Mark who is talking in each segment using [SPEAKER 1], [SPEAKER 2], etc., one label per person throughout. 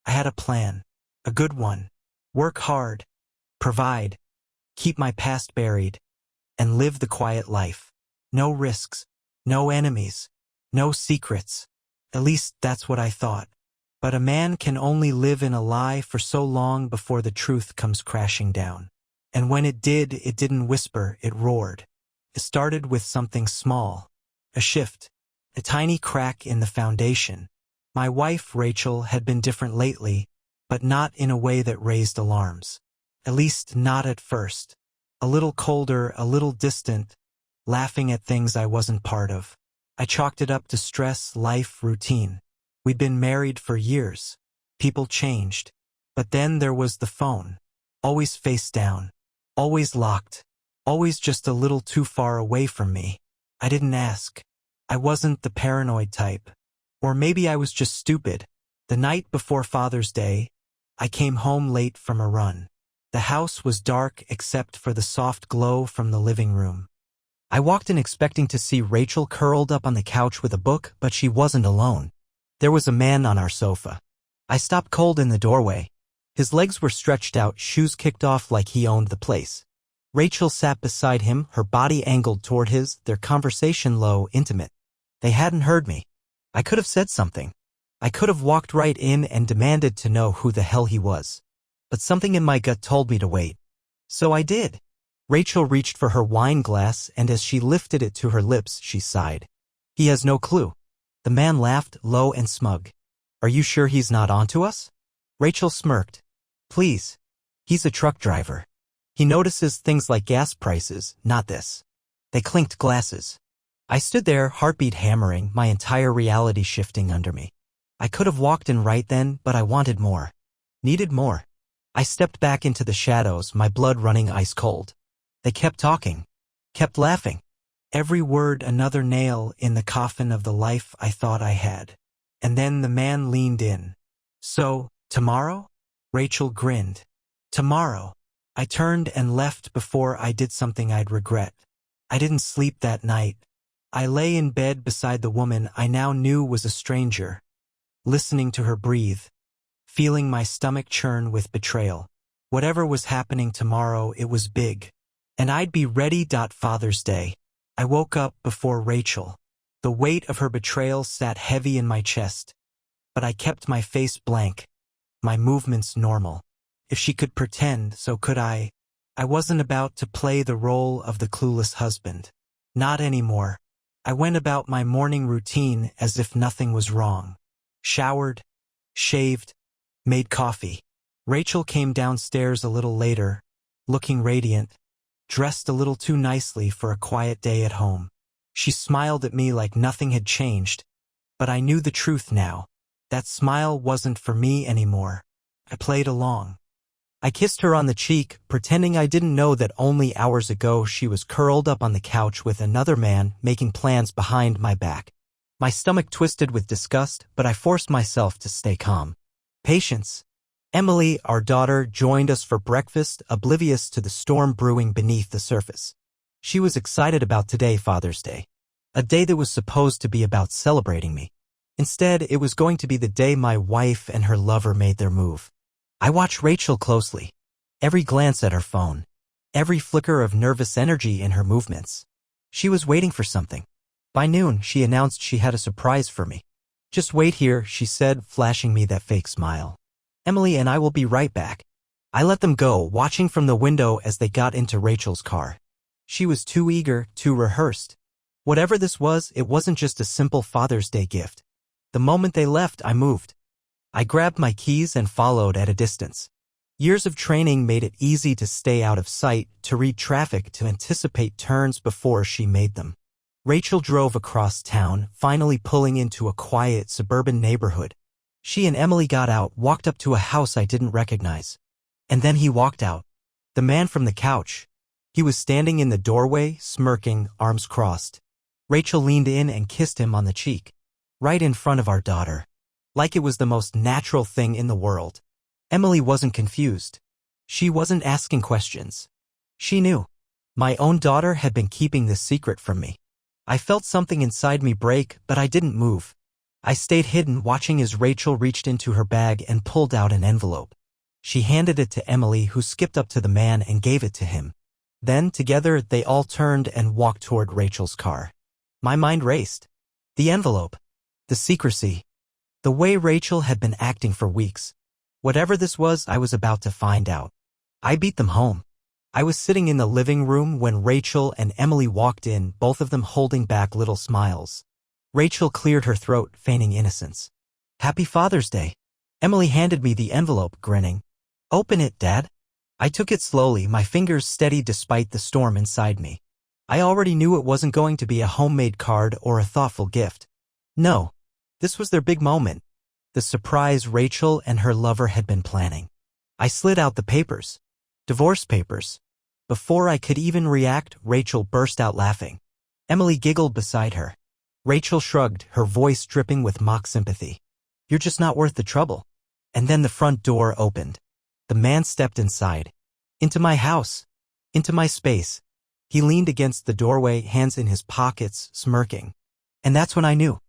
[SPEAKER 1] I had a plan. A good one. Work hard. Provide. Keep my past buried. And live the quiet life. No risks. No enemies. No secrets. At least that's what I thought. But a man can only live in a lie for so long before the truth comes crashing down. And when it did, it didn't whisper, it roared. It started with something small. A shift. A tiny crack in the foundation. My wife, Rachel, had been different lately, but not in a way that raised alarms. At least not at first. A little colder, a little distant, laughing at things I wasn't part of. I chalked it up to stress, life, routine. We'd been married for years. People changed. But then there was the phone. Always face down. Always locked. Always just a little too far away from me. I didn't ask. I wasn't the paranoid type. Or maybe I was just stupid. The night before Father's Day, I came home late from a run. The house was dark except for the soft glow from the living room. I walked in expecting to see Rachel curled up on the couch with a book, but she wasn't alone. There was a man on our sofa. I stopped cold in the doorway. His legs were stretched out, shoes kicked off like he owned the place. Rachel sat beside him, her body angled toward his, their conversation low, intimate. They hadn't heard me. I could have said something. I could have walked right in and demanded to know who the hell he was. But something in my gut told me to wait. So I did. Rachel reached for her wine glass, and as she lifted it to her lips, she sighed. He has no clue. The man laughed, low and smug. Are you sure he's not onto us? Rachel smirked. Please. He's a truck driver. He notices things like gas prices, not this. They clinked glasses. I stood there, heartbeat hammering, my entire reality shifting under me. I could have walked in right then, but I wanted more. Needed more. I stepped back into the shadows, my blood running ice cold. They kept talking. Kept laughing. Every word another nail in the coffin of the life I thought I had. And then the man leaned in. So, tomorrow? Rachel grinned. Tomorrow. I turned and left before I did something I'd regret. I didn't sleep that night. I lay in bed beside the woman I now knew was a stranger, listening to her breathe, feeling my stomach churn with betrayal. Whatever was happening tomorrow, it was big. And I'd be ready. Father's Day. I woke up before Rachel. The weight of her betrayal sat heavy in my chest. But I kept my face blank, my movements normal. If she could pretend, so could I. I wasn't about to play the role of the clueless husband. Not anymore. I went about my morning routine as if nothing was wrong. Showered, shaved, made coffee. Rachel came downstairs a little later, looking radiant, dressed a little too nicely for a quiet day at home. She smiled at me like nothing had changed, but I knew the truth now. That smile wasn't for me anymore. I played along. I kissed her on the cheek, pretending I didn't know that only hours ago she was curled up on the couch with another man making plans behind my back. My stomach twisted with disgust, but I forced myself to stay calm. Patience. Emily, our daughter, joined us for breakfast, oblivious to the storm brewing beneath the surface. She was excited about today, Father's Day. A day that was supposed to be about celebrating me. Instead, it was going to be the day my wife and her lover made their move. I watched Rachel closely. Every glance at her phone. Every flicker of nervous energy in her movements. She was waiting for something. By noon, she announced she had a surprise for me. Just wait here, she said, flashing me that fake smile. Emily and I will be right back. I let them go, watching from the window as they got into Rachel's car. She was too eager, too rehearsed. Whatever this was, it wasn't just a simple Father's Day gift. The moment they left, I moved. I grabbed my keys and followed at a distance. Years of training made it easy to stay out of sight, to read traffic, to anticipate turns before she made them. Rachel drove across town, finally pulling into a quiet suburban neighborhood. She and Emily got out, walked up to a house I didn't recognize. And then he walked out. The man from the couch. He was standing in the doorway, smirking, arms crossed. Rachel leaned in and kissed him on the cheek. Right in front of our daughter. Like it was the most natural thing in the world. Emily wasn't confused. She wasn't asking questions. She knew. My own daughter had been keeping this secret from me. I felt something inside me break, but I didn't move. I stayed hidden, watching as Rachel reached into her bag and pulled out an envelope. She handed it to Emily, who skipped up to the man and gave it to him. Then, together, they all turned and walked toward Rachel's car. My mind raced. The envelope. The secrecy. The way Rachel had been acting for weeks. Whatever this was, I was about to find out. I beat them home. I was sitting in the living room when Rachel and Emily walked in, both of them holding back little smiles. Rachel cleared her throat, feigning innocence. Happy Father's Day. Emily handed me the envelope, grinning. Open it, Dad. I took it slowly, my fingers steady despite the storm inside me. I already knew it wasn't going to be a homemade card or a thoughtful gift. No. This was their big moment. The surprise Rachel and her lover had been planning. I slid out the papers. Divorce papers. Before I could even react, Rachel burst out laughing. Emily giggled beside her. Rachel shrugged, her voice dripping with mock sympathy. You're just not worth the trouble. And then the front door opened. The man stepped inside. Into my house. Into my space. He leaned against the doorway, hands in his pockets, smirking. And that's when I knew.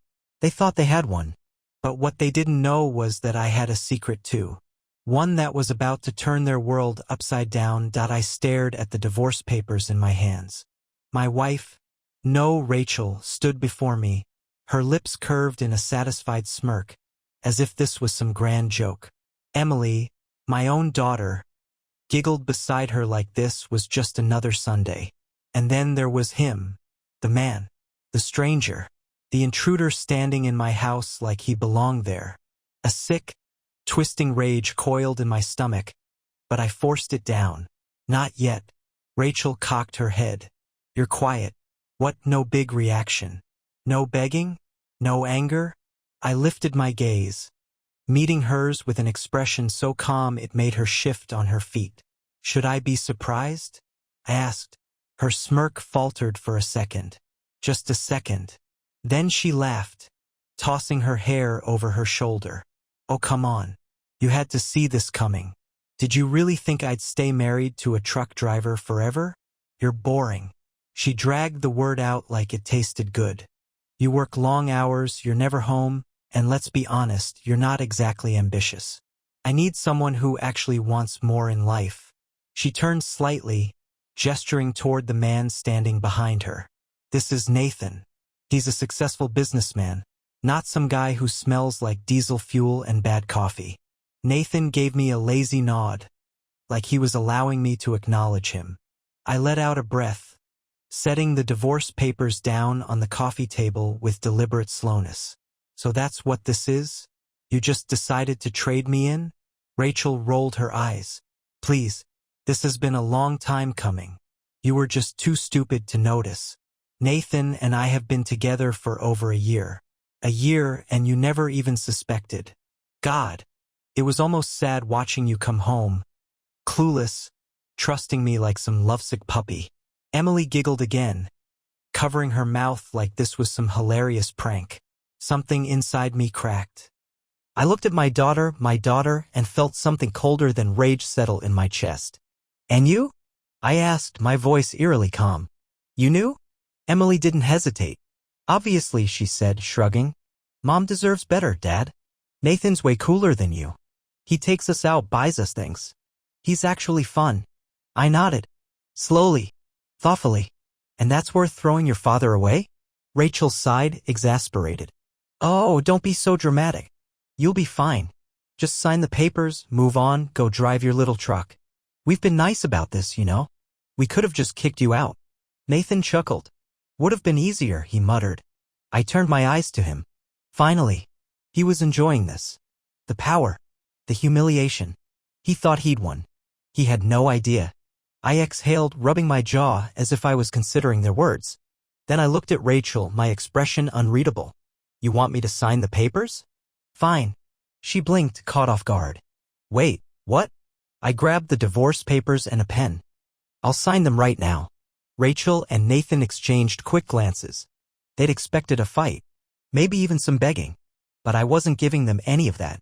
[SPEAKER 1] They thought they had one. But what they didn't know was that I had a secret too. One that was about to turn their world upside down. I stared at the divorce papers in my hands. My wife, no Rachel, stood before me, her lips curved in a satisfied smirk, as if this was some grand joke. Emily, my own daughter, giggled beside her like this was just another Sunday. And then there was him, the man, the stranger, the intruder standing in my house like he belonged there. A sick, twisting rage coiled in my stomach, but I forced it down. Not yet. Rachel cocked her head. You're quiet. What? No big reaction. No begging? No anger? I lifted my gaze, meeting hers with an expression so calm it made her shift on her feet. Should I be surprised? I asked. Her smirk faltered for a second. Just a second. Then she laughed, tossing her hair over her shoulder. Oh, come on. You had to see this coming. Did you really think I'd stay married to a truck driver forever? You're boring. She dragged the word out like it tasted good. You work long hours, you're never home, and let's be honest, you're not exactly ambitious. I need someone who actually wants more in life. She turned slightly, gesturing toward the man standing behind her. This is Nathan. He's a successful businessman, not some guy who smells like diesel fuel and bad coffee. Nathan gave me a lazy nod, like he was allowing me to acknowledge him. I let out a breath, setting the divorce papers down on the coffee table with deliberate slowness. So that's what this is? You just decided to trade me in? Rachel rolled her eyes. Please, this has been a long time coming. You were just too stupid to notice. Nathan and I have been together for over a year. A year, and you never even suspected. God, it was almost sad watching you come home, clueless, trusting me like some lovesick puppy. Emily giggled again, covering her mouth like this was some hilarious prank. Something inside me cracked. I looked at my daughter, and felt something colder than rage settle in my chest. And you? I asked, my voice eerily calm. You knew? Emily didn't hesitate. Obviously, she said, shrugging. Mom deserves better, Dad. Nathan's way cooler than you. He takes us out, buys us things. He's actually fun. I nodded. Slowly. Thoughtfully. And that's worth throwing your father away? Rachel sighed, exasperated. Oh, don't be so dramatic. You'll be fine. Just sign the papers, move on, go drive your little truck. We've been nice about this, you know. We could have just kicked you out. Nathan chuckled. Would have been easier, he muttered. I turned my eyes to him. Finally. He was enjoying this. The power. The humiliation. He thought he'd won. He had no idea. I exhaled, rubbing my jaw as if I was considering their words. Then I looked at Rachel, my expression unreadable. You want me to sign the papers? Fine. She blinked, caught off guard. Wait, what? I grabbed the divorce papers and a pen. I'll sign them right now. Rachel and Nathan exchanged quick glances. They'd expected a fight, maybe even some begging, but I wasn't giving them any of that.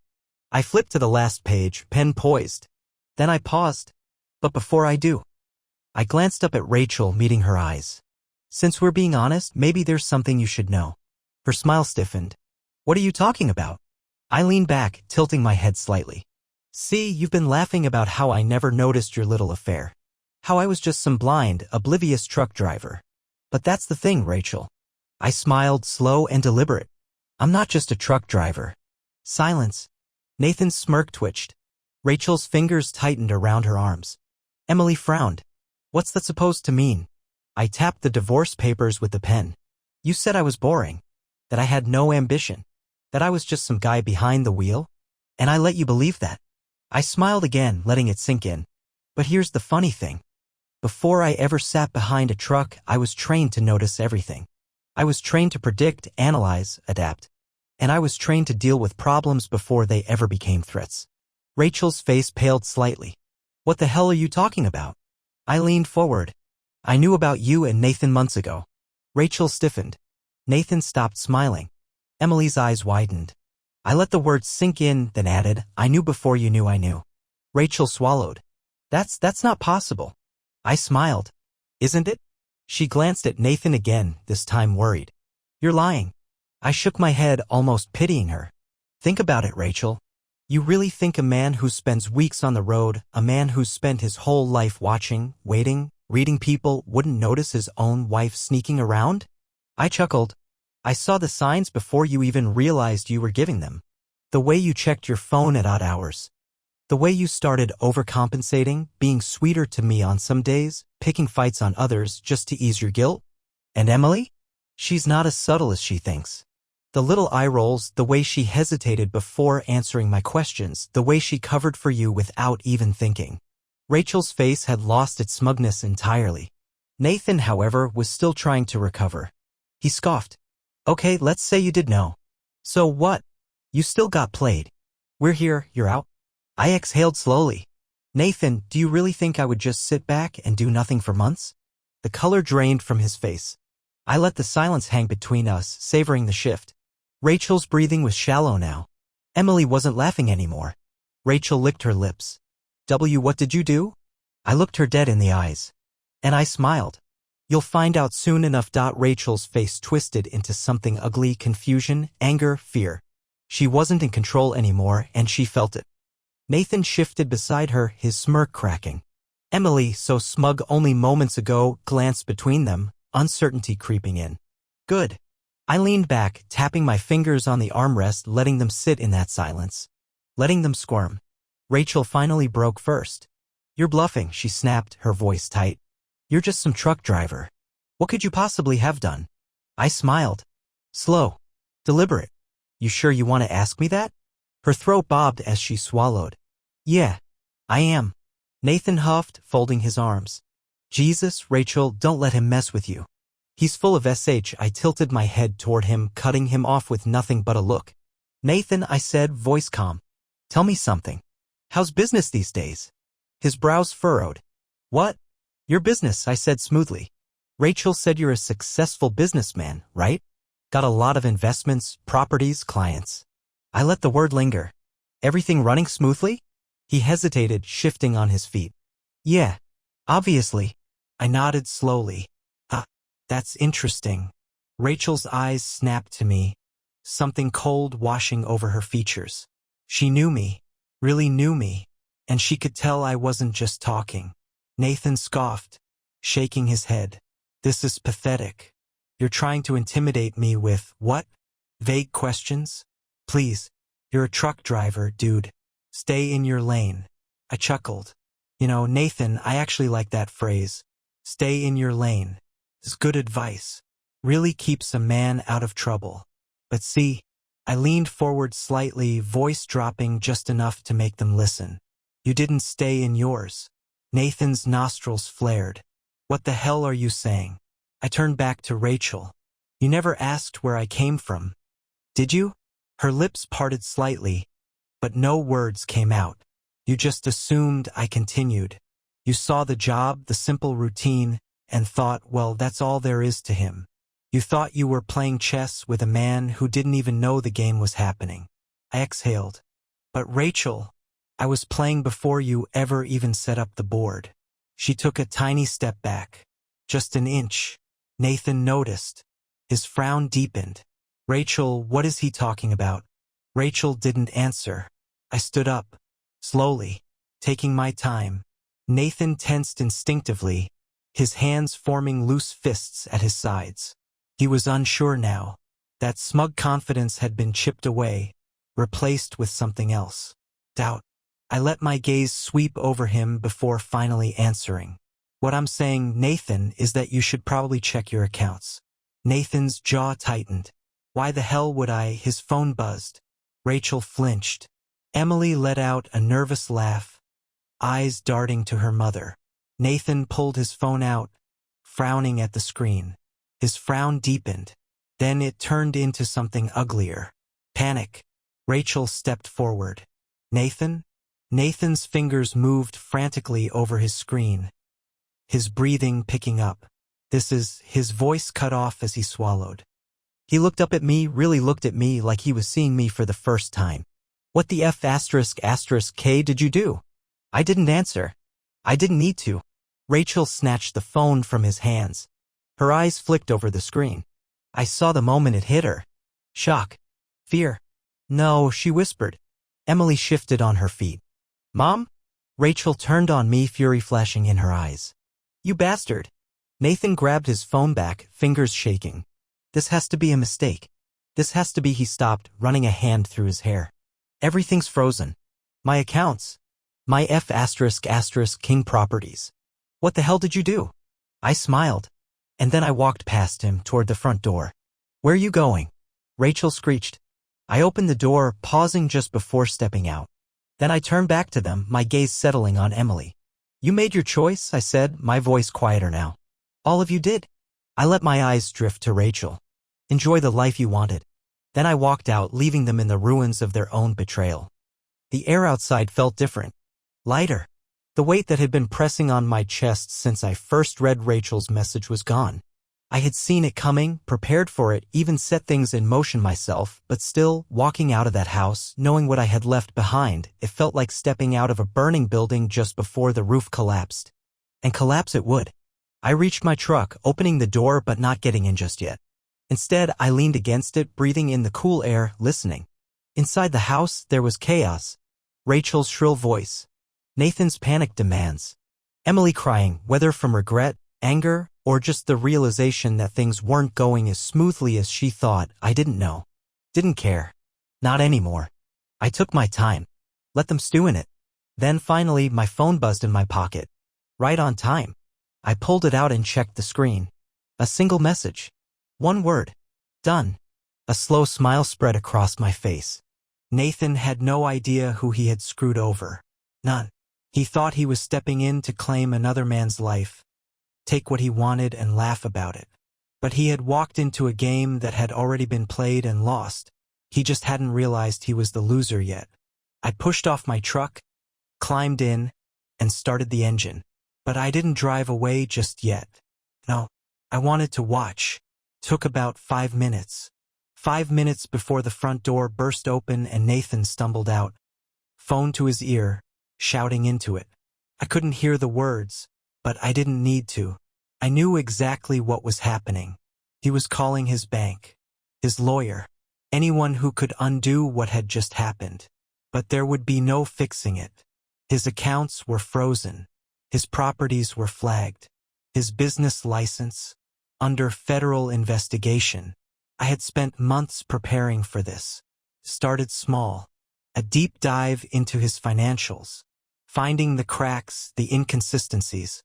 [SPEAKER 1] I flipped to the last page, pen poised. Then I paused. But before I do, I glanced up at Rachel, meeting her eyes. Since we're being honest, maybe there's something you should know. Her smile stiffened. What are you talking about? I leaned back, tilting my head slightly. See, you've been laughing about how I never noticed your little affair. How I was just some blind, oblivious truck driver. But that's the thing, Rachel. I smiled, slow and deliberate. I'm not just a truck driver. Silence. Nathan's smirk twitched. Rachel's fingers tightened around her arms. Emily frowned. What's that supposed to mean? I tapped the divorce papers with the pen. You said I was boring. That I had no ambition. That I was just some guy behind the wheel. And I let you believe that. I smiled again, letting it sink in. But here's the funny thing. Before I ever sat behind a truck, I was trained to notice everything. I was trained to predict, analyze, adapt. And I was trained to deal with problems before they ever became threats. Rachel's face paled slightly. What the hell are you talking about? I leaned forward. I knew about you and Nathan months ago. Rachel stiffened. Nathan stopped smiling. Emily's eyes widened. I let the words sink in, then added, I knew before you knew I knew. Rachel swallowed. That's not possible. I smiled. Isn't it? She glanced at Nathan again, this time worried. You're lying. I shook my head, almost pitying her. Think about it, Rachel. You really think a man who spends weeks on the road, a man who's spent his whole life watching, waiting, reading people, wouldn't notice his own wife sneaking around? I chuckled. I saw the signs before you even realized you were giving them. The way you checked your phone at odd hours. The way you started overcompensating, being sweeter to me on some days, picking fights on others just to ease your guilt. And Emily? She's not as subtle as she thinks. The little eye rolls, the way she hesitated before answering my questions, the way she covered for you without even thinking. Rachel's face had lost its smugness entirely. Nathan, however, was still trying to recover. He scoffed. Okay, let's say you did know. So what? You still got played. We're here, you're out. I exhaled slowly. Nathan, do you really think I would just sit back and do nothing for months? The color drained from his face. I let the silence hang between us, savoring the shift. Rachel's breathing was shallow now. Emily wasn't laughing anymore. Rachel licked her lips. What did you do? I looked her dead in the eyes. And I smiled. You'll find out soon enough. Rachel's face twisted into something ugly, confusion, anger, fear. She wasn't in control anymore, and she felt it. Nathan shifted beside her, his smirk cracking. Emily, so smug only moments ago, glanced between them, uncertainty creeping in. Good. I leaned back, tapping my fingers on the armrest, letting them sit in that silence. Letting them squirm. Rachel finally broke first. You're bluffing, she snapped, her voice tight. You're just some truck driver. What could you possibly have done? I smiled. Slow. Deliberate. You sure you want to ask me that? Her throat bobbed as she swallowed. Yeah, I am. Nathan huffed, folding his arms. Jesus, Rachel, don't let him mess with you. He's full of SH. I tilted my head toward him, cutting him off with nothing but a look. Nathan, I said, voice calm. Tell me something. How's business these days? His brows furrowed. What? Your business, I said smoothly. Rachel said you're a successful businessman, right? Got a lot of investments, properties, clients. I let the word linger. Everything running smoothly? He hesitated, shifting on his feet. Yeah, obviously. I nodded slowly. That's interesting. Rachel's eyes snapped to me, something cold washing over her features. She knew me, really knew me, and she could tell I wasn't just talking. Nathan scoffed, shaking his head. This is pathetic. You're trying to intimidate me with what? Vague questions? Please, you're a truck driver, dude. Stay in your lane. I chuckled. You know, Nathan, I actually like that phrase. Stay in your lane. It's good advice. Really keeps a man out of trouble. But see, I leaned forward slightly, voice dropping just enough to make them listen. You didn't stay in yours. Nathan's nostrils flared. What the hell are you saying? I turned back to Rachel. You never asked where I came from. Did you? Her lips parted slightly, but no words came out. You just assumed I continued. You saw the job, the simple routine, and thought, well, that's all there is to him. You thought you were playing chess with a man who didn't even know the game was happening. I exhaled. But Rachel, I was playing before you ever even set up the board. She took a tiny step back. Just an inch. Nathan noticed. His frown deepened. Rachel, what is he talking about? Rachel didn't answer. I stood up, slowly, taking my time. Nathan tensed instinctively, his hands forming loose fists at his sides. He was unsure now. That smug confidence had been chipped away, replaced with something else. Doubt. I let my gaze sweep over him before finally answering. What I'm saying, Nathan, is that you should probably check your accounts. Nathan's jaw tightened. Why the hell would I? His phone buzzed. Rachel flinched. Emily let out a nervous laugh, eyes darting to her mother. Nathan pulled his phone out, frowning at the screen. His frown deepened. Then it turned into something uglier. Panic. Rachel stepped forward. Nathan? Nathan's fingers moved frantically over his screen, his breathing picking up. His voice cut off as he swallowed. He looked up at me, really looked at me like he was seeing me for the first time. What the F *** K did you do? I didn't answer. I didn't need to. Rachel snatched the phone from his hands. Her eyes flicked over the screen. I saw the moment it hit her. Shock. Fear. No, she whispered. Emily shifted on her feet. Mom? Rachel turned on me, fury flashing in her eyes. You bastard. Nathan grabbed his phone back, fingers shaking. This has to be a mistake. This has to be. He stopped, running a hand through his hair. Everything's frozen. My accounts. My F *** King properties. What the hell did you do? I smiled. And then I walked past him toward the front door. Where are you going? Rachel screeched. I opened the door, pausing just before stepping out. Then I turned back to them, my gaze settling on Emily. You made your choice, I said, my voice quieter now. All of you did. I let my eyes drift to Rachel. Enjoy the life you wanted. Then I walked out, leaving them in the ruins of their own betrayal. The air outside felt different. Lighter. The weight that had been pressing on my chest since I first read Rachel's message was gone. I had seen it coming, prepared for it, even set things in motion myself, but still, walking out of that house, knowing what I had left behind, it felt like stepping out of a burning building just before the roof collapsed. And collapse it would. I reached my truck, opening the door but not getting in just yet. Instead, I leaned against it, breathing in the cool air, listening. Inside the house, there was chaos. Rachel's shrill voice. Nathan's panicked demands. Emily crying, whether from regret, anger, or just the realization that things weren't going as smoothly as she thought. I didn't know. Didn't care. Not anymore. I took my time. Let them stew in it. Then finally, my phone buzzed in my pocket. Right on time. I pulled it out and checked the screen. A single message. One word. Done. A slow smile spread across my face. Nathan had no idea who he had screwed over. None. He thought he was stepping in to claim another man's life, take what he wanted and laugh about it. But he had walked into a game that had already been played and lost. He just hadn't realized he was the loser yet. I pushed off my truck, climbed in, and started the engine. But I didn't drive away just yet. No, I wanted to watch. Took about 5 minutes. 5 minutes before the front door burst open and Nathan stumbled out, phone to his ear, shouting into it. I couldn't hear the words, but I didn't need to. I knew exactly what was happening. He was calling his bank, his lawyer, anyone who could undo what had just happened. But there would be no fixing it. His accounts were frozen. His properties were flagged. His business license under federal investigation. I had spent months preparing for this. Started small. A deep dive into his financials. Finding the cracks, the inconsistencies.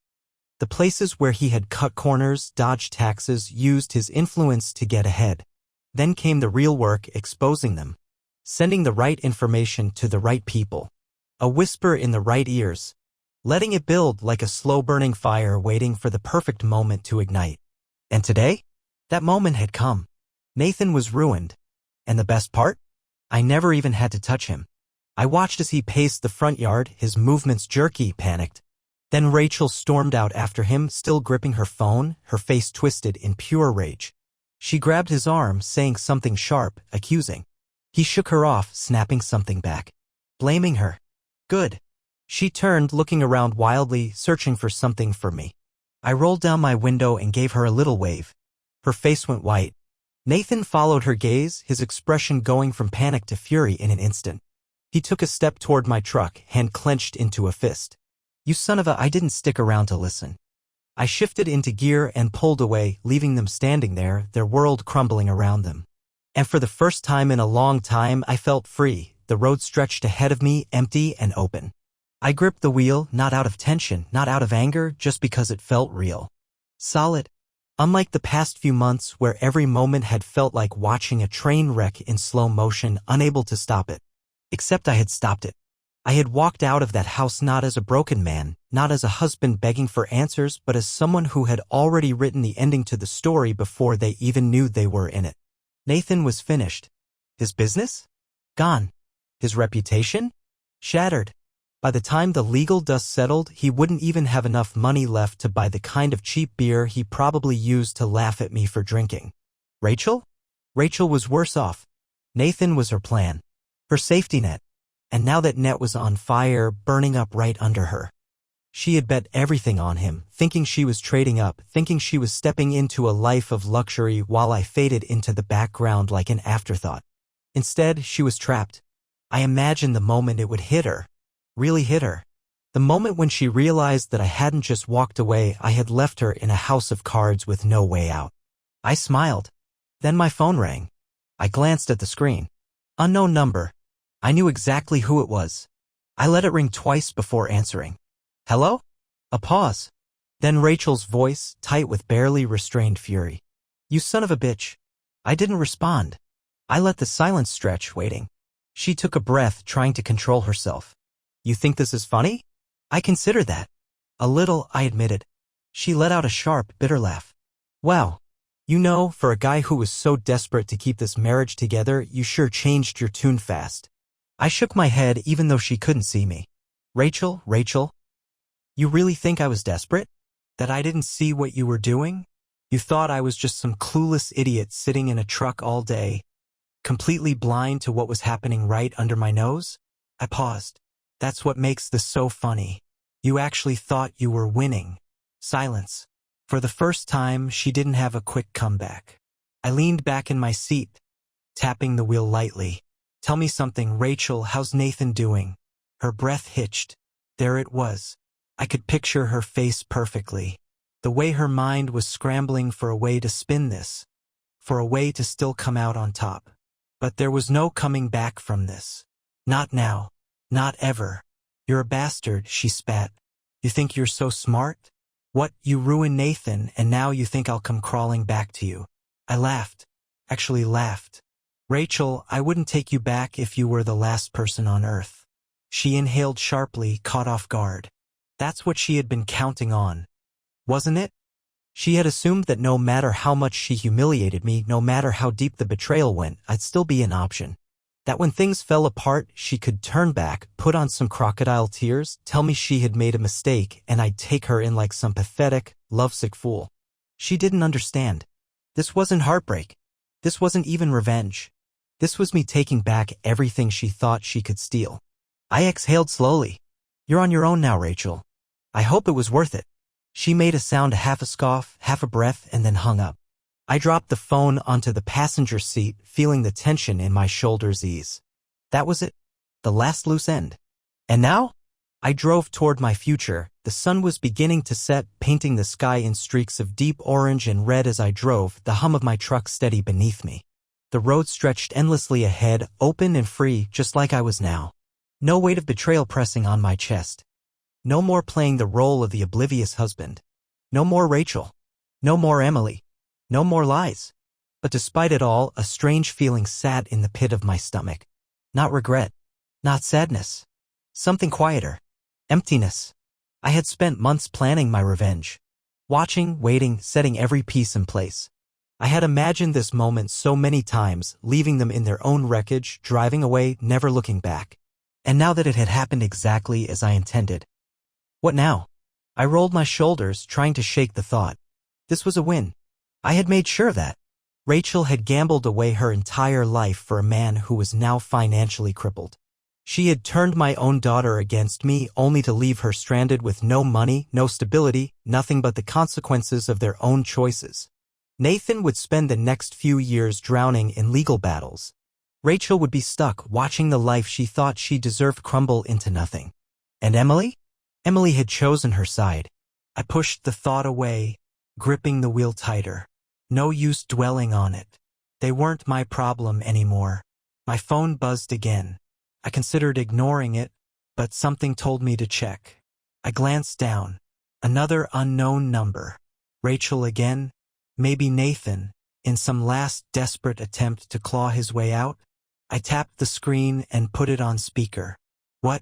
[SPEAKER 1] The places where he had cut corners, dodged taxes, used his influence to get ahead. Then came the real work, exposing them. Sending the right information to the right people. A whisper in the right ears. Letting it build like a slow-burning fire, waiting for the perfect moment to ignite. And today? That moment had come. Nathan was ruined. And the best part? I never even had to touch him. I watched as he paced the front yard, his movements jerky, panicked. Then Rachel stormed out after him, still gripping her phone, her face twisted in pure rage. She grabbed his arm, saying something sharp, accusing. He shook her off, snapping something back. Blaming her. Good. She turned, looking around wildly, searching for something from me. I rolled down my window and gave her a little wave. Her face went white. Nathan followed her gaze, his expression going from panic to fury in an instant. He took a step toward my truck, hand clenched into a fist. You son of a... I didn't stick around to listen. I shifted into gear and pulled away, leaving them standing there, their world crumbling around them. And for the first time in a long time, I felt free. The road stretched ahead of me, empty and open. I gripped the wheel, not out of tension, not out of anger, just because it felt real. Solid. Unlike the past few months where every moment had felt like watching a train wreck in slow motion, unable to stop it. Except I had stopped it. I had walked out of that house not as a broken man, not as a husband begging for answers, but as someone who had already written the ending to the story before they even knew they were in it. Nathan was finished. His business? Gone. His reputation? Shattered. By the time the legal dust settled, he wouldn't even have enough money left to buy the kind of cheap beer he probably used to laugh at me for drinking. Rachel? Rachel was worse off. Nathan was her plan. Her safety net. And now that net was on fire, burning up right under her. She had bet everything on him, thinking she was trading up, thinking she was stepping into a life of luxury while I faded into the background like an afterthought. Instead, she was trapped. I imagined the moment it would hit her. Really hit her. The moment when she realized that I hadn't just walked away, I had left her in a house of cards with no way out. I smiled. Then my phone rang. I glanced at the screen. Unknown number. I knew exactly who it was. I let it ring twice before answering. Hello? A pause. Then Rachel's voice, tight with barely restrained fury. You son of a bitch. I didn't respond. I let the silence stretch, waiting. She took a breath, trying to control herself. You think this is funny? I consider that. A little, I admitted. She let out a sharp, bitter laugh. Wow. You know, for a guy who was so desperate to keep this marriage together, you sure changed your tune fast. I shook my head even though she couldn't see me. Rachel, you really think I was desperate? That I didn't see what you were doing? You thought I was just some clueless idiot sitting in a truck all day, completely blind to what was happening right under my nose? I paused. That's what makes this so funny. You actually thought you were winning. Silence. For the first time, she didn't have a quick comeback. I leaned back in my seat, tapping the wheel lightly. Tell me something, Rachel, how's Nathan doing? Her breath hitched. There it was. I could picture her face perfectly. The way her mind was scrambling for a way to spin this. For a way to still come out on top. But there was no coming back from this. Not now. Not ever. You're a bastard, she spat. You think you're so smart? What, you ruined Nathan and now you think I'll come crawling back to you? I laughed. Actually laughed. Rachel, I wouldn't take you back if you were the last person on earth. She inhaled sharply, caught off guard. That's what she had been counting on. Wasn't it? She had assumed that no matter how much she humiliated me, no matter how deep the betrayal went, I'd still be an option. That when things fell apart, she could turn back, put on some crocodile tears, tell me she had made a mistake, and I'd take her in like some pathetic, lovesick fool. She didn't understand. This wasn't heartbreak. This wasn't even revenge. This was me taking back everything she thought she could steal. I exhaled slowly. You're on your own now, Rachel. I hope it was worth it. She made a sound, half a scoff, half a breath, and then hung up. I dropped the phone onto the passenger seat, feeling the tension in my shoulders ease. That was it. The last loose end. And now? I drove toward my future. The sun was beginning to set, painting the sky in streaks of deep orange and red as I drove, the hum of my truck steady beneath me. The road stretched endlessly ahead, open and free, just like I was now. No weight of betrayal pressing on my chest. No more playing the role of the oblivious husband. No more Rachel. No more Emily. No more lies. But despite it all, a strange feeling sat in the pit of my stomach. Not regret. Not sadness. Something quieter. Emptiness. I had spent months planning my revenge. Watching, waiting, setting every piece in place. I had imagined this moment so many times, leaving them in their own wreckage, driving away, never looking back. And now that it had happened exactly as I intended. What now? I rolled my shoulders, trying to shake the thought. This was a win. I had made sure of that. Rachel had gambled away her entire life for a man who was now financially crippled. She had turned my own daughter against me only to leave her stranded with no money, no stability, nothing but the consequences of their own choices. Nathan would spend the next few years drowning in legal battles. Rachel would be stuck watching the life she thought she deserved crumble into nothing. And Emily? Emily had chosen her side. I pushed the thought away, gripping the wheel tighter. No use dwelling on it. They weren't my problem anymore. My phone buzzed again. I considered ignoring it, but something told me to check. I glanced down. Another unknown number. Rachel again? Maybe Nathan, in some last desperate attempt to claw his way out? I tapped the screen and put it on speaker. What?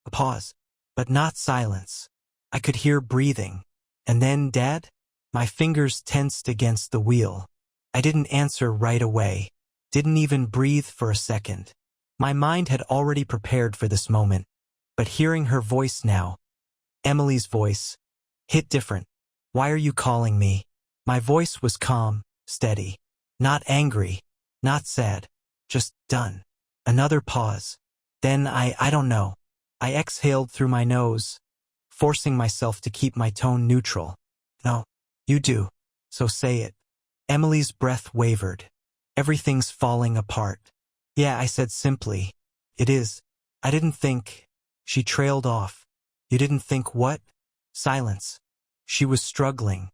[SPEAKER 1] A pause. But not silence. I could hear breathing. And then, Dad? My fingers tensed against the wheel. I didn't answer right away. Didn't even breathe for a second. My mind had already prepared for this moment. But hearing her voice now, Emily's voice, hit different. Why are you calling me? My voice was calm, steady. Not angry, not sad. Just done. Another pause. Then I don't know. I exhaled through my nose, forcing myself to keep my tone neutral. No, you do. So say it. Emily's breath wavered. Everything's falling apart. Yeah, I said simply. It is. I didn't think. She trailed off. You didn't think what? Silence. She was struggling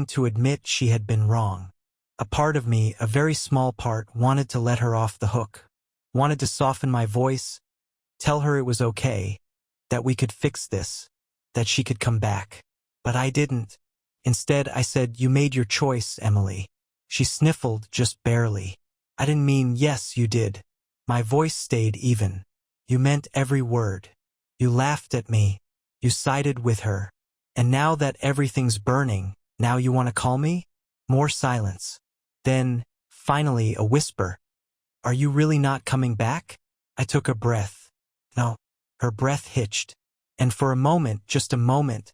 [SPEAKER 1] to admit she had been wrong. A part of me, a very small part, wanted to let her off the hook. Wanted to soften my voice, tell her it was okay, that we could fix this, that she could come back. But I didn't. Instead, I said, you made your choice, Emily. She sniffled, just barely. I didn't mean, yes, you did. My voice stayed even. You meant every word. You laughed at me. You sided with her. And now that everything's burning, now you want to call me? More silence. Then, finally, a whisper. Are you really not coming back? I took a breath. No. Her breath hitched. And for a moment, just a moment,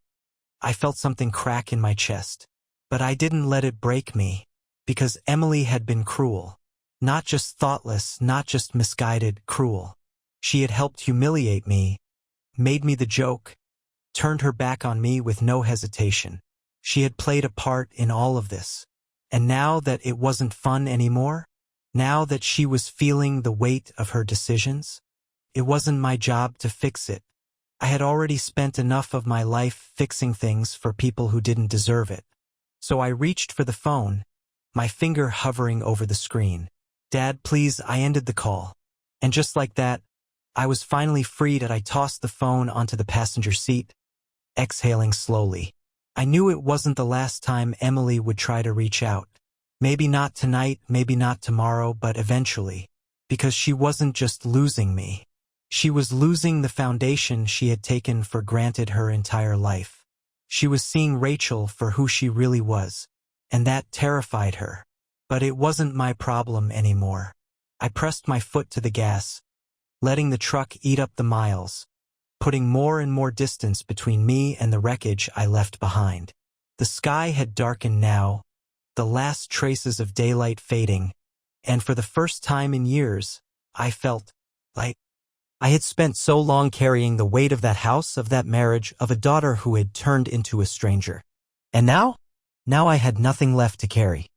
[SPEAKER 1] I felt something crack in my chest. But I didn't let it break me. Because Emily had been cruel. Not just thoughtless, not just misguided, cruel. She had helped humiliate me, made me the joke, turned her back on me with no hesitation. She had played a part in all of this. And now that it wasn't fun anymore, now that she was feeling the weight of her decisions, it wasn't my job to fix it. I had already spent enough of my life fixing things for people who didn't deserve it. So I reached for the phone, my finger hovering over the screen. Dad, please, I ended the call. And just like that, I was finally freed and I tossed the phone onto the passenger seat, exhaling slowly. I knew it wasn't the last time Emily would try to reach out. Maybe not tonight, maybe not tomorrow, but eventually. Because she wasn't just losing me. She was losing the foundation she had taken for granted her entire life. She was seeing Rachel for who she really was. And that terrified her. But it wasn't my problem anymore. I pressed my foot to the gas, letting the truck eat up the miles, putting more and more distance between me and the wreckage I left behind. The sky had darkened now, the last traces of daylight fading, and for the first time in years, I felt like I had spent so long carrying the weight of that house, of that marriage, of a daughter who had turned into a stranger. And now? Now I had nothing left to carry.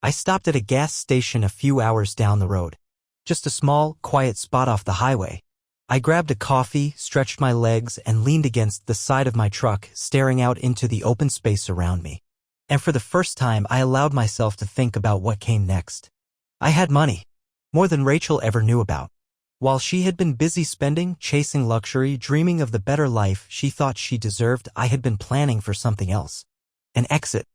[SPEAKER 1] I stopped at a gas station a few hours down the road. Just a small, quiet spot off the highway. I grabbed a coffee, stretched my legs, and leaned against the side of my truck, staring out into the open space around me. And for the first time, I allowed myself to think about what came next. I had money. More than Rachel ever knew about. While she had been busy spending, chasing luxury, dreaming of the better life she thought she deserved, I had been planning for something else. An exit.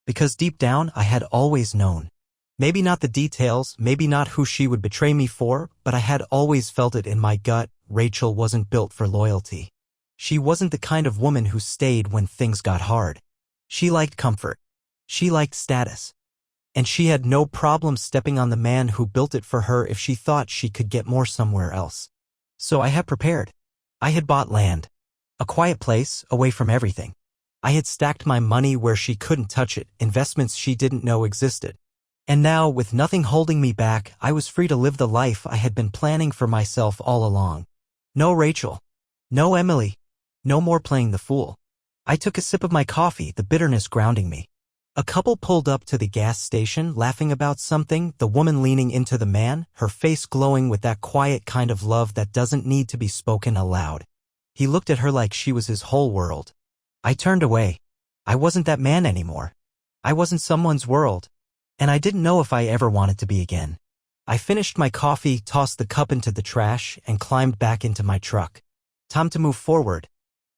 [SPEAKER 1] Because deep down, I had always known. Maybe not the details, maybe not who she would betray me for, but I had always felt it in my gut. Rachel wasn't built for loyalty. She wasn't the kind of woman who stayed when things got hard. She liked comfort. She liked status. And she had no problem stepping on the man who built it for her if she thought she could get more somewhere else. So I had prepared. I had bought land. A quiet place, away from everything. I had stacked my money where she couldn't touch it, investments she didn't know existed. And now, with nothing holding me back, I was free to live the life I had been planning for myself all along. No Rachel. No Emily. No more playing the fool. I took a sip of my coffee, the bitterness grounding me. A couple pulled up to the gas station, laughing about something, the woman leaning into the man, her face glowing with that quiet kind of love that doesn't need to be spoken aloud. He looked at her like she was his whole world. I turned away. I wasn't that man anymore. I wasn't someone's world. And I didn't know if I ever wanted to be again. I finished my coffee, tossed the cup into the trash, and climbed back into my truck. Time to move forward.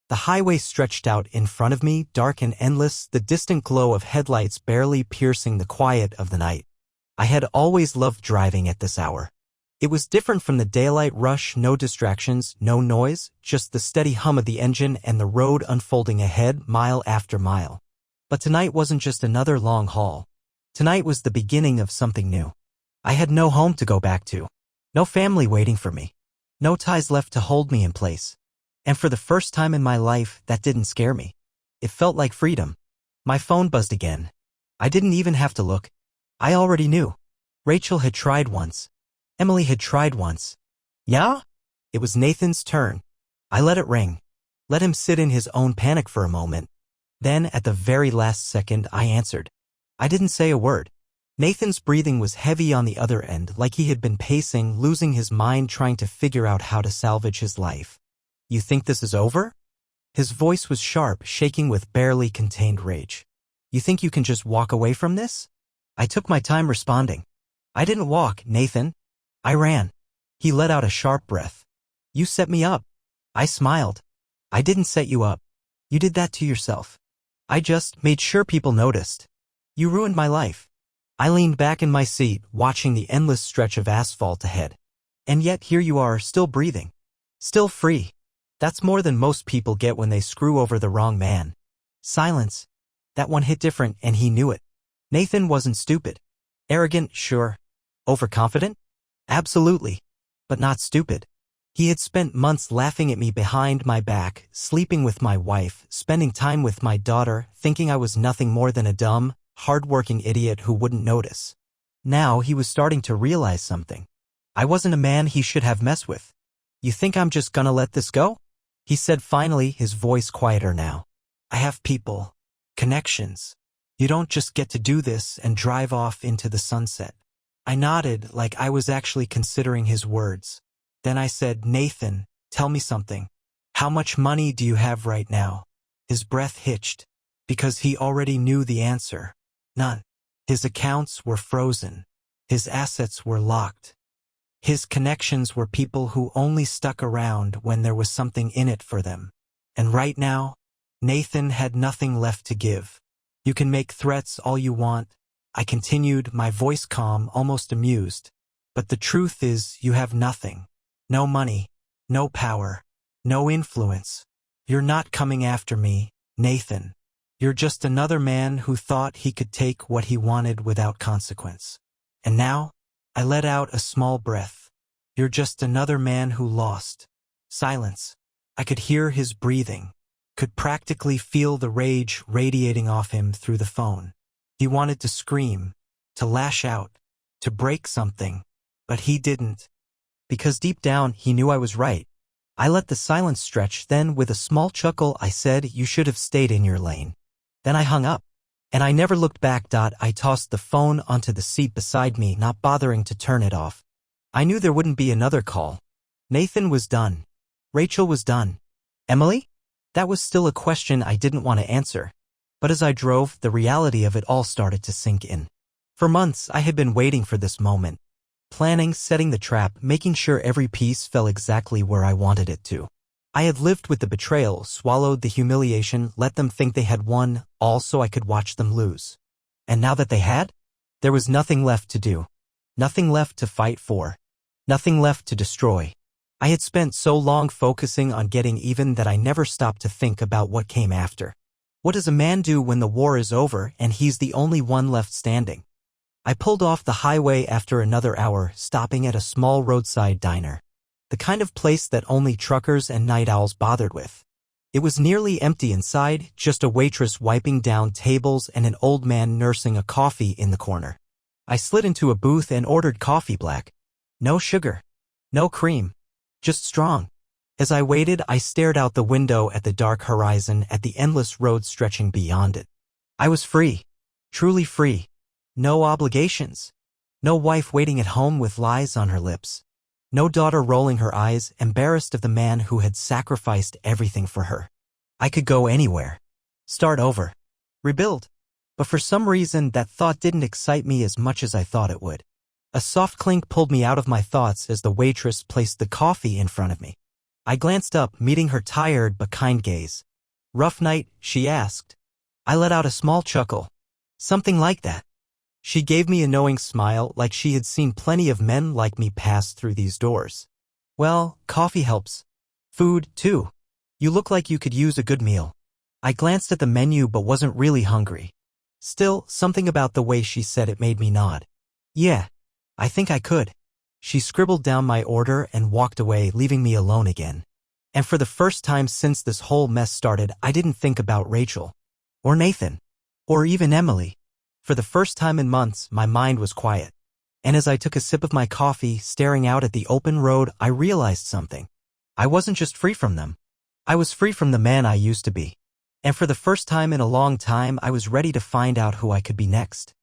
[SPEAKER 1] The highway stretched out in front of me, dark and endless, the distant glow of headlights barely piercing the quiet of the night. I had always loved driving at this hour. It was different from the daylight rush, no distractions, no noise, just the steady hum of the engine and the road unfolding ahead, mile after mile. But tonight wasn't just another long haul. Tonight was the beginning of something new. I had no home to go back to. No family waiting for me. No ties left to hold me in place. And for the first time in my life, that didn't scare me. It felt like freedom. My phone buzzed again. I didn't even have to look. I already knew. Rachel had tried once. Emily had tried once. Yeah? It was Nathan's turn. I let it ring. Let him sit in his own panic for a moment. Then, at the very last second, I answered. I didn't say a word. Nathan's breathing was heavy on the other end, like he had been pacing, losing his mind trying to figure out how to salvage his life. You think this is over? His voice was sharp, shaking with barely contained rage. You think you can just walk away from this? I took my time responding. I didn't walk, Nathan. I ran. He let out a sharp breath. You set me up. I smiled. I didn't set you up. You did that to yourself. I just made sure people noticed. You ruined my life. I leaned back in my seat, watching the endless stretch of asphalt ahead. And yet here you are, still breathing. Still free. That's more than most people get when they screw over the wrong man. Silence. That one hit different, and he knew it. Nathan wasn't stupid. Arrogant, sure. Overconfident? Absolutely. But not stupid. He had spent months laughing at me behind my back, sleeping with my wife, spending time with my daughter, thinking I was nothing more than a dumb, hard-working idiot who wouldn't notice. Now he was starting to realize something. I wasn't a man he should have messed with. You think I'm just gonna let this go? He said finally, his voice quieter now. I have people. Connections. You don't just get to do this and drive off into the sunset. I nodded like I was actually considering his words. Then I said, Nathan, tell me something. How much money do you have right now? His breath hitched, because he already knew the answer. None. His accounts were frozen. His assets were locked. His connections were people who only stuck around when there was something in it for them. And right now, Nathan had nothing left to give. You can make threats all you want, I continued, my voice calm, almost amused. But the truth is, you have nothing. No money, no power, no influence. You're not coming after me, Nathan. You're just another man who thought he could take what he wanted without consequence. And now, I let out a small breath. You're just another man who lost. Silence. I could hear his breathing, could practically feel the rage radiating off him through the phone. He wanted to scream, to lash out, to break something, but he didn't. Because deep down, he knew I was right. I let the silence stretch, then with a small chuckle I said, you should have stayed in your lane. Then I hung up. And I never looked back. I tossed the phone onto the seat beside me, not bothering to turn it off. I knew there wouldn't be another call. Nathan was done. Rachel was done. Emily? That was still a question I didn't want to answer. But as I drove, the reality of it all started to sink in. For months, I had been waiting for this moment. Planning, setting the trap, making sure every piece fell exactly where I wanted it to. I had lived with the betrayal, swallowed the humiliation, let them think they had won, all so I could watch them lose. And now that they had, there was nothing left to do. Nothing left to fight for. Nothing left to destroy. I had spent so long focusing on getting even that I never stopped to think about what came after. What does a man do when the war is over and he's the only one left standing? I pulled off the highway after another hour, stopping at a small roadside diner. The kind of place that only truckers and night owls bothered with. It was nearly empty inside, just a waitress wiping down tables and an old man nursing a coffee in the corner. I slid into a booth and ordered coffee black. No sugar. No cream. Just strong. As I waited, I stared out the window at the dark horizon, at the endless road stretching beyond it. I was free. Truly free. No obligations. No wife waiting at home with lies on her lips. No daughter rolling her eyes, embarrassed of the man who had sacrificed everything for her. I could go anywhere. Start over. Rebuild. But for some reason, that thought didn't excite me as much as I thought it would. A soft clink pulled me out of my thoughts as the waitress placed the coffee in front of me. I glanced up, meeting her tired but kind gaze. Rough night, she asked. I let out a small chuckle. Something like that. She gave me a knowing smile, like she had seen plenty of men like me pass through these doors. Well, coffee helps. Food, too. You look like you could use a good meal. I glanced at the menu but wasn't really hungry. Still, something about the way she said it made me nod. Yeah, I think I could. She scribbled down my order and walked away, leaving me alone again. And for the first time since this whole mess started, I didn't think about Rachel. Or Nathan. Or even Emily. For the first time in months, my mind was quiet. And as I took a sip of my coffee, staring out at the open road, I realized something. I wasn't just free from them. I was free from the man I used to be. And for the first time in a long time, I was ready to find out who I could be next.